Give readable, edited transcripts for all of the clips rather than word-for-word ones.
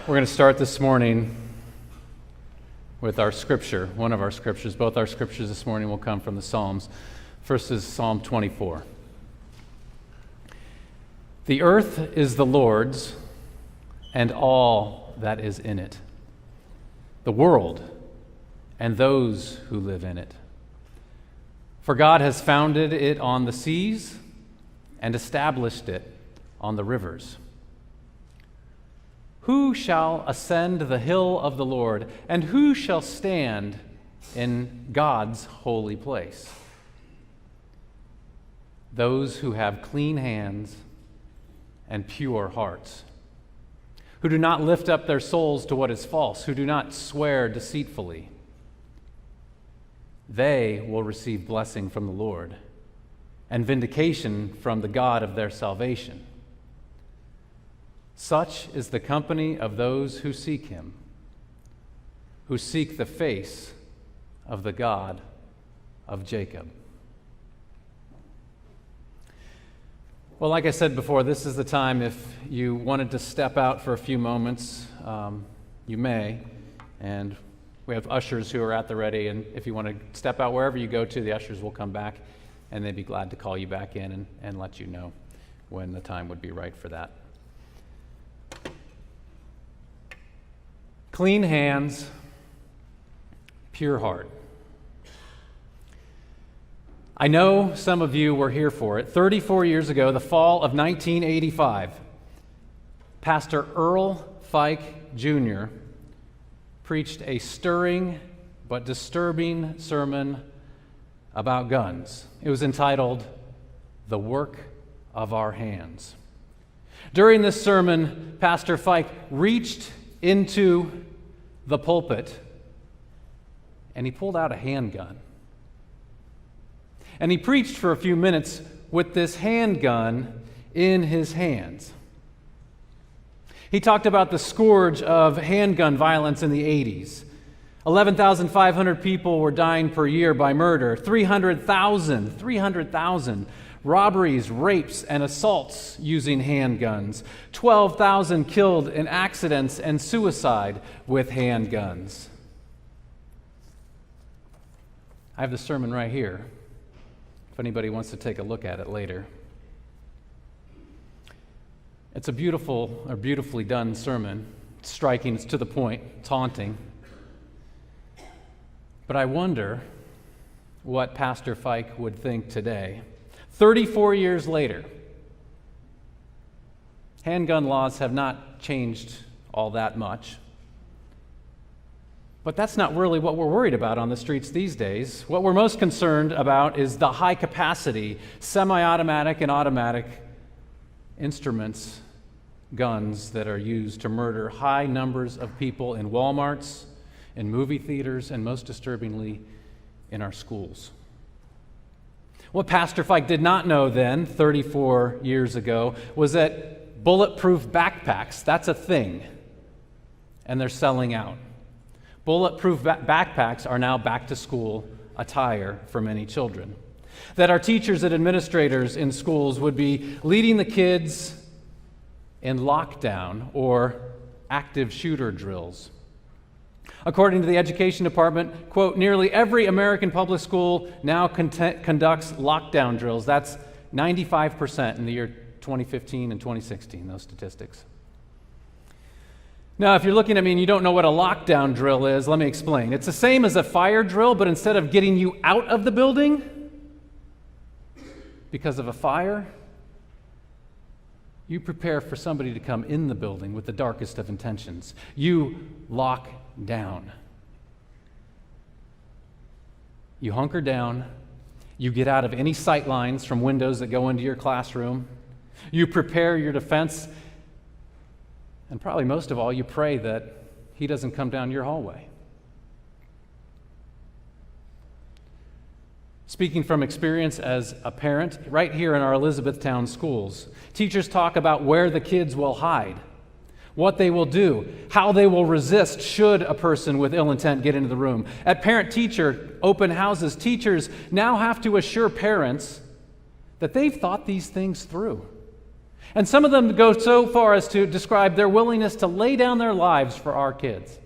We're going to start this morning with our scripture, one of our scriptures. Both our scriptures this morning will come from the Psalms. First is Psalm 24. The earth is the Lord's, and all that is in it, the world and those who live in it. For God has founded it on the seas and established it on the rivers. Who shall ascend the hill of the Lord, and who shall stand in God's holy place? Those who have clean hands and pure hearts, who do not lift up their souls to what is false, who do not swear deceitfully. They will receive blessing from the Lord and vindication from the God of their salvation. Such is the company of those who seek him, who seek the face of the God of Jacob. Well, like I said before, this is the time if you wanted to step out for a few moments, you may. And we have ushers who are at the ready, and if you want to step out wherever you go to, the ushers will come back, and they'd be glad to call you back in and let you know when the time would be right for that. Clean hands, pure heart. I know some of you were here for it. 34 years ago, the fall of 1985, Pastor Earl Fike Jr. preached a stirring but disturbing sermon about guns. It was entitled, "The Work of Our Hands." During this sermon, Pastor Fike reached into the pulpit and he pulled out a handgun. And he preached for a few minutes with this handgun in his hands. He talked about the scourge of handgun violence in the 80s. 11,500 people were dying per year by murder. 300,000 robberies, rapes, and assaults using handguns. 12,000 killed in accidents and suicide with handguns. I have the sermon right here, if anybody wants to take a look at it later. It's a beautifully done sermon. It's striking, it's to the point, it's haunting. But I wonder what Pastor Fike would think today. 34 years later, handgun laws have not changed all that much. But that's not really what we're worried about on the streets these days. What we're most concerned about is the high-capacity, semi-automatic and automatic instruments, guns that are used to murder high numbers of people in Walmarts, in movie theaters, and most disturbingly, in our schools. What Pastor Fike did not know then, 34 years ago, was that bulletproof backpacks, that's a thing, and they're selling out. Bulletproof backpacks are now back-to-school attire for many children. That our teachers and administrators in schools would be leading the kids in lockdown or active shooter drills. According to the Education Department, quote, nearly every American public school now conducts lockdown drills. That's 95% in the year 2015 and 2016, those statistics. Now, if you're looking at me and you don't know what a lockdown drill is, let me explain. It's the same as a fire drill, but instead of getting you out of the building because of a fire, you prepare for somebody to come in the building with the darkest of intentions. You lock down. You hunker down. You get out of any sight lines from windows that go into your classroom. You prepare your defense. And probably most of all, you pray that he doesn't come down your hallway. Speaking from experience as a parent, right here in our Elizabethtown schools, teachers talk about where the kids will hide, what they will do, how they will resist should a person with ill intent get into the room. At parent-teacher open houses, teachers now have to assure parents that they've thought these things through. And some of them go so far as to describe their willingness to lay down their lives for our kids.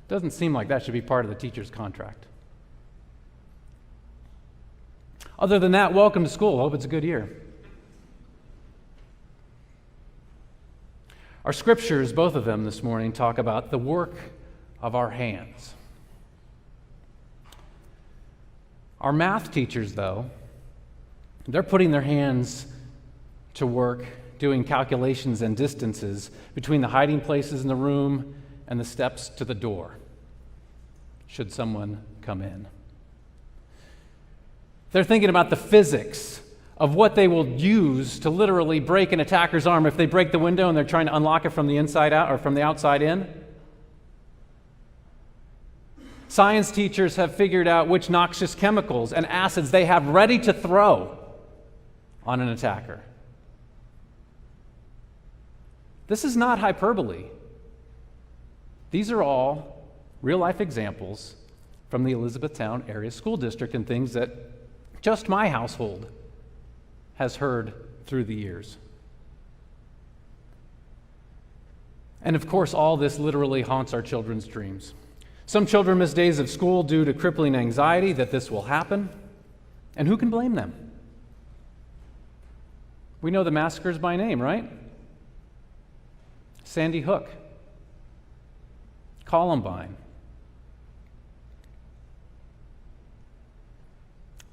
Doesn't seem like that should be part of the teacher's contract. Other than that, welcome to school. Hope it's a good year. Our scriptures, both of them this morning, talk about the work of our hands. Our math teachers, though, they're putting their hands to work doing calculations and distances between the hiding places in the room and the steps to the door, should someone come in. They're thinking about the physics of what they will use to literally break an attacker's arm if they break the window and they're trying to unlock it from the inside out or from the outside in. Science teachers have figured out which noxious chemicals and acids they have ready to throw on an attacker. This is not hyperbole. These are all real-life examples from the Elizabethtown Area School District and things that just my household has heard through the years. And of course, all this literally haunts our children's dreams. Some children miss days of school due to crippling anxiety that this will happen, and who can blame them? We know the massacres by name, right? Sandy Hook, Columbine,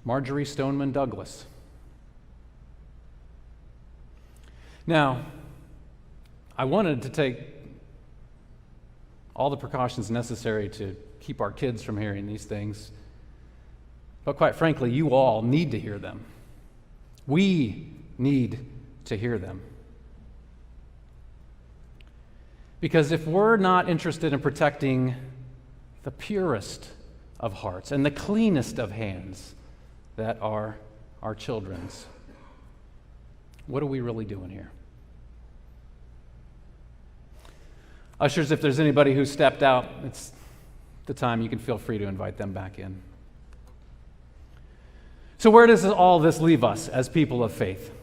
Marjorie Stoneman Douglas. Now, I wanted to take all the precautions necessary to keep our kids from hearing these things, but quite frankly, you all need to hear them. We need to hear them. Because if we're not interested in protecting the purest of hearts and the cleanest of hands that are our children's, what are we really doing here? Ushers, if there's anybody who stepped out, it's the time you can feel free to invite them back in. So where does all this leave us as people of faith?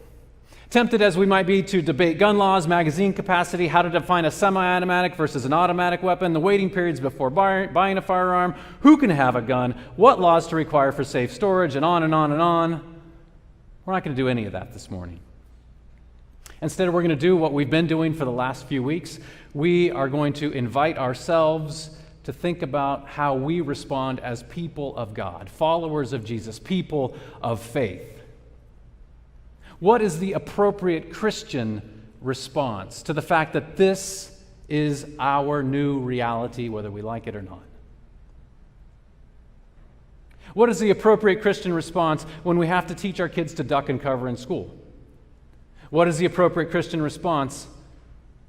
Tempted as we might be to debate gun laws, magazine capacity, how to define a semi-automatic versus an automatic weapon, the waiting periods before buying a firearm, who can have a gun, what laws to require for safe storage, and on and on and on. We're not going to do any of that this morning. Instead, we're going to do what we've been doing for the last few weeks. We are going to invite ourselves to think about how we respond as people of God, followers of Jesus, people of faith. What is the appropriate Christian response to the fact that this is our new reality, whether we like it or not? What is the appropriate Christian response when we have to teach our kids to duck and cover in school? What is the appropriate Christian response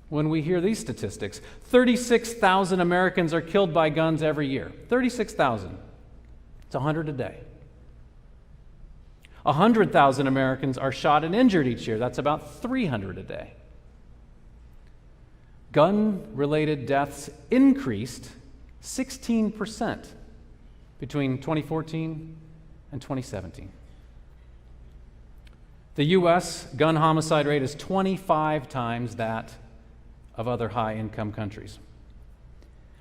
when we hear these statistics? 36,000 Americans are killed by guns every year. 36,000. It's 100 a day. 100,000 Americans are shot and injured each year. That's about 300 a day. Gun-related deaths increased 16% between 2014 and 2017. The U.S. gun homicide rate is 25 times that of other high-income countries.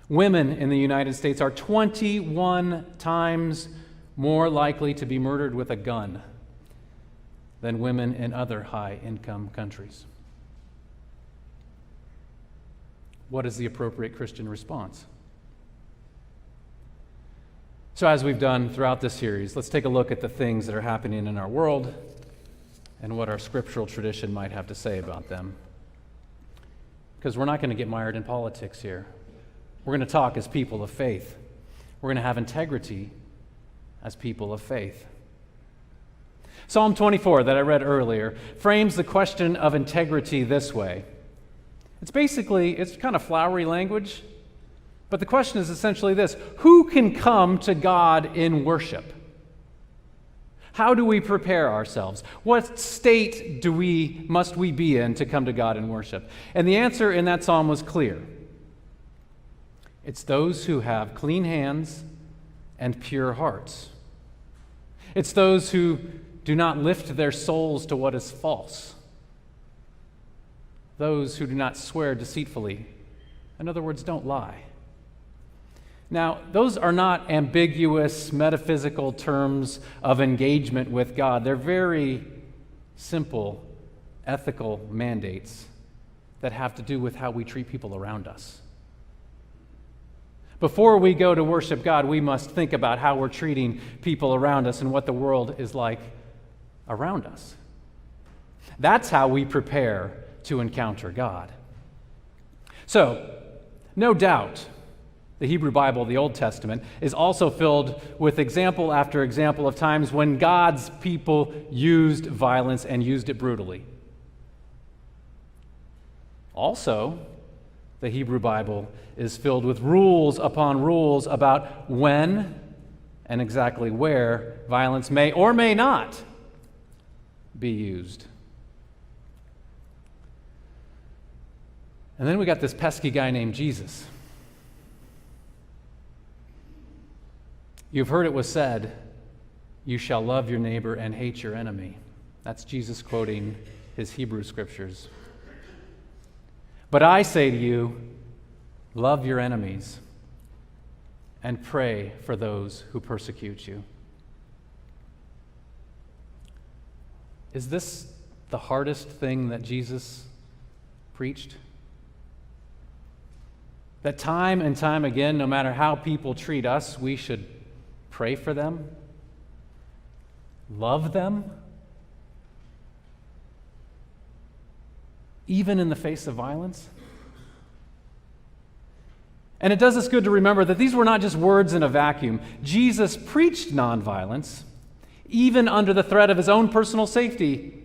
Women in the United States are 21 times more likely to be murdered with a gun than women in other high-income countries. What is the appropriate Christian response? So as we've done throughout this series, let's take a look at the things that are happening in our world and what our scriptural tradition might have to say about them. Because we're not going to get mired in politics here. We're going to talk as people of faith. We're going to have integrity as people of faith. Psalm 24 that I read earlier frames the question of integrity this way. It's kind of flowery language, but the question is essentially this: who can come to God in worship? How do we prepare ourselves? What state must we be in to come to God in worship? And the answer in that psalm was clear. It's those who have clean hands and pure hearts. It's those who do not lift their souls to what is false. Those who do not swear deceitfully. In other words, don't lie. Now, those are not ambiguous metaphysical terms of engagement with God. They're very simple ethical mandates that have to do with how we treat people around us. Before we go to worship God, we must think about how we're treating people around us and what the world is like around us. That's how we prepare to encounter God. So, no doubt, the Hebrew Bible, the Old Testament, is also filled with example after example of times when God's people used violence and used it brutally. Also, the Hebrew Bible is filled with rules upon rules about when and exactly where violence may or may not be used. And then we got this pesky guy named Jesus. You've heard it was said, "You shall love your neighbor and hate your enemy." That's Jesus quoting his Hebrew scriptures. But I say to you, love your enemies and pray for those who persecute you. Is this the hardest thing that Jesus preached? That time and time again, no matter how people treat us, we should pray for them, love them, even in the face of violence? And it does us good to remember that these were not just words in a vacuum. Jesus preached nonviolence, even under the threat of his own personal safety,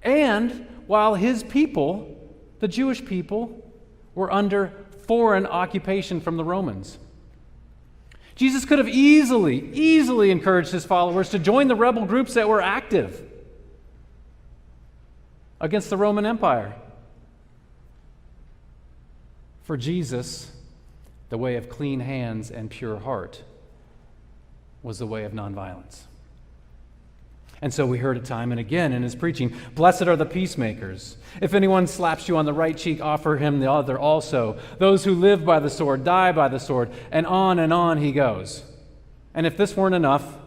and while his people, the Jewish people, were under foreign occupation from the Romans. Jesus could have easily encouraged his followers to join the rebel groups that were active against the Roman Empire. For Jesus, the way of clean hands and pure heart was the way of nonviolence. And so we heard it time and again in his preaching, "Blessed are the peacemakers. If anyone slaps you on the right cheek, offer him the other also. Those who live by the sword die by the sword," and on he goes. And if this weren't enough,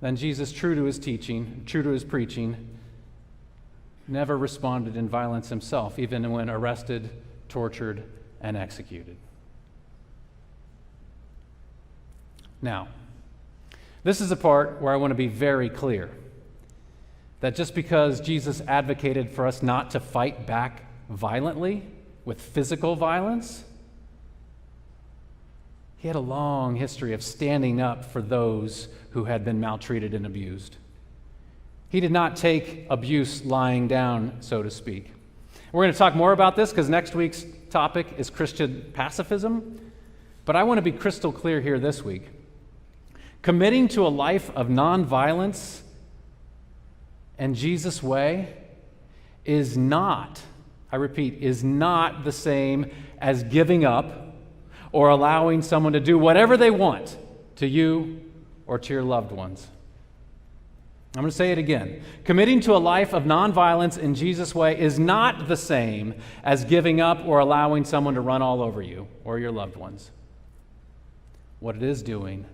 then Jesus, true to his teaching, true to his preaching, never responded in violence himself, even when arrested, tortured, and executed. Now, this is a part where I want to be very clear that just because Jesus advocated for us not to fight back violently with physical violence, he had a long history of standing up for those who had been maltreated and abused. He did not take abuse lying down, so to speak. We're going to talk more about this because next week's topic is Christian pacifism, but I want to be crystal clear here this week. Committing to a life of nonviolence and Jesus' way is not, I repeat, is not the same as giving up or allowing someone to do whatever they want to you or to your loved ones. I'm going to say it again. Committing to a life of nonviolence in Jesus' way is not the same as giving up or allowing someone to run all over you or your loved ones. What it is doing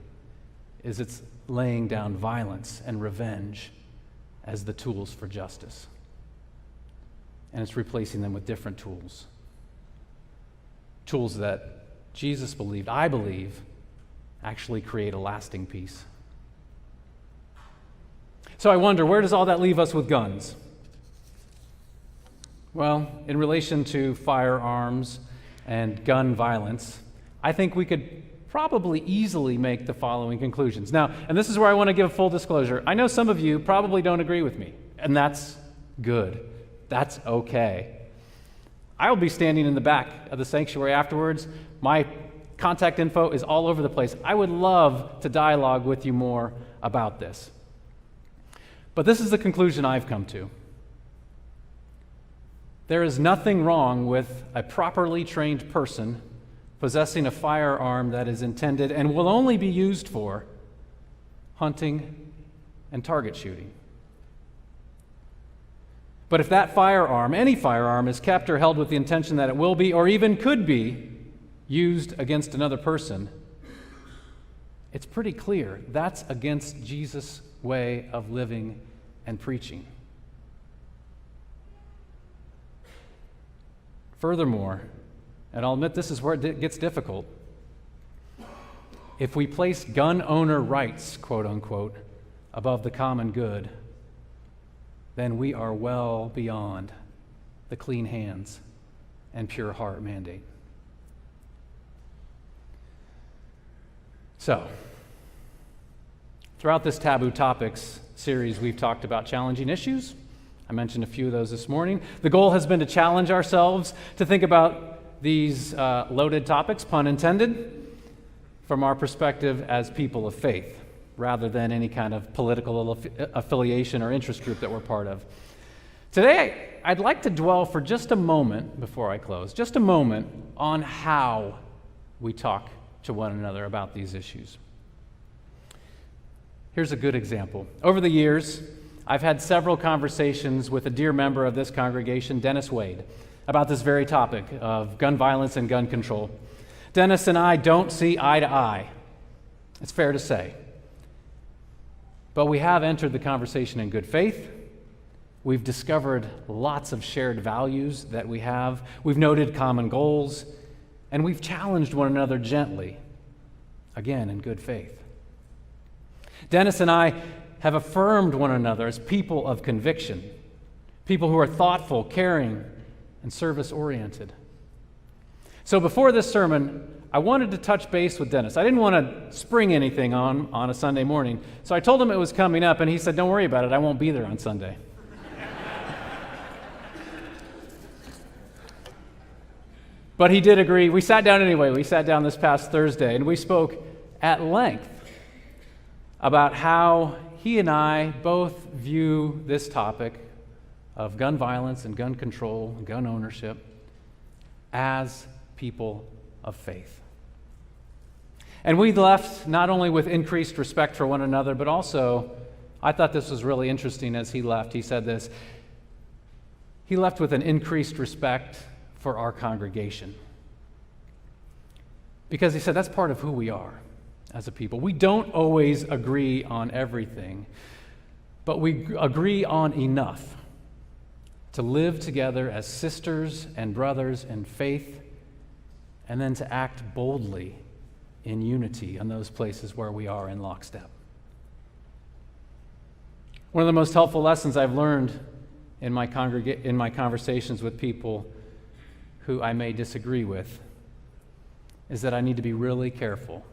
is it's laying down violence and revenge as the tools for justice. And it's replacing them with different tools. Tools that Jesus believed, I believe, actually create a lasting peace. So I wonder, where does all that leave us with guns? Well, in relation to firearms and gun violence, I think we could probably easily make the following conclusions. Now, and this is where I want to give a full disclosure. I know some of you probably don't agree with me, and that's good. That's okay. I will be standing in the back of the sanctuary afterwards. My contact info is all over the place. I would love to dialogue with you more about this. But this is the conclusion I've come to. There is nothing wrong with a properly trained person possessing a firearm that is intended and will only be used for hunting and target shooting. But if that firearm, any firearm, is kept or held with the intention that it will be, or even could be, used against another person, it's pretty clear that's against Jesus' way of living and preaching. Furthermore, and I'll admit this is where it gets difficult, if we place gun owner rights, quote unquote, above the common good, then we are well beyond the clean hands and pure heart mandate. So, throughout this Taboo Topics series, we've talked about challenging issues. I mentioned a few of those this morning. The goal has been to challenge ourselves to think about these loaded topics, pun intended, from our perspective as people of faith, rather than any kind of political affiliation or interest group that we're part of. Today, I'd like to dwell for just a moment, before I close, just a moment on how we talk to one another about these issues. Here's a good example. Over the years, I've had several conversations with a dear member of this congregation, Dennis Wade, about this very topic of gun violence and gun control. Dennis and I don't see eye to eye. It's fair to say. But we have entered the conversation in good faith. We've discovered lots of shared values that we have. We've noted common goals. And we've challenged one another gently, again, in good faith. Dennis and I have affirmed one another as people of conviction, people who are thoughtful, caring, and service-oriented. So before this sermon, I wanted to touch base with Dennis. I didn't want to spring anything on a Sunday morning, so I told him it was coming up, and he said, "Don't worry about it, I won't be there on Sunday." But he did agree. We sat down anyway. We sat down this past Thursday, and we spoke at length about how he and I both view this topic of gun violence and gun control and gun ownership as people of faith. And we left not only with increased respect for one another, but also, I thought this was really interesting as he left. He said this. He left with an increased respect for our congregation. Because he said that's part of who we are as a people. We don't always agree on everything, but we agree on enough to live together as sisters and brothers in faith, and then to act boldly in unity in those places where we are in lockstep. One of the most helpful lessons I've learned in my conversations with people who I may disagree with is that I need to be really careful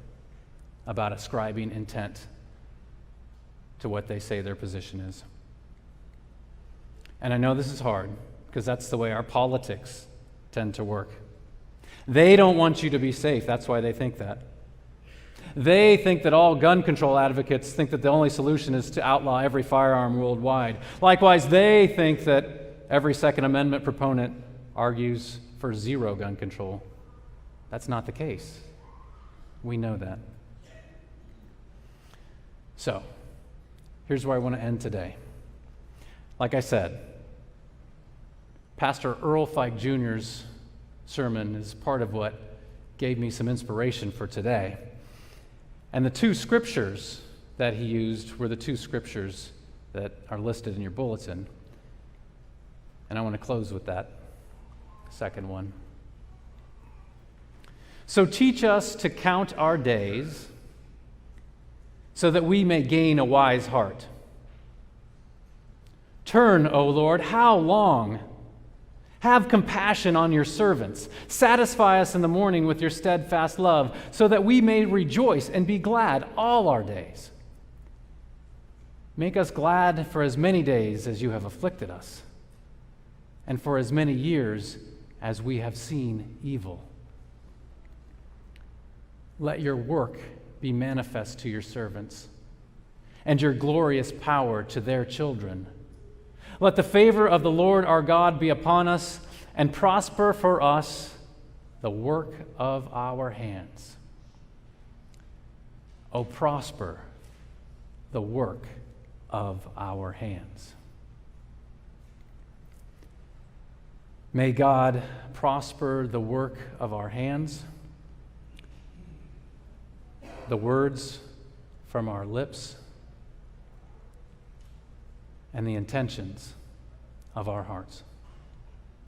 about ascribing intent to what they say their position is. And I know this is hard because that's the way our politics tend to work. They don't want you to be safe. That's why they think that. They think that all gun control advocates think that the only solution is to outlaw every firearm worldwide. Likewise, they think that every Second Amendment proponent argues for zero gun control. That's not the case. We know that. So, here's where I want to end today. Like I said, Pastor Earl Fike Jr.'s sermon is part of what gave me some inspiration for today. And the two scriptures that he used were the two scriptures that are listed in your bulletin. And I want to close with that second one. So teach us to count our days so that we may gain a wise heart. Turn, O Lord, how long? Have compassion on your servants. Satisfy us in the morning with your steadfast love, so that we may rejoice and be glad all our days. Make us glad for as many days as you have afflicted us, and for as many years as we have seen evil. Let your work be manifest to your servants, and your glorious power to their children. Let the favor of the Lord our God be upon us, and prosper for us the work of our hands. O prosper the work of our hands. May God prosper the work of our hands, the words from our lips, and the intentions of our hearts.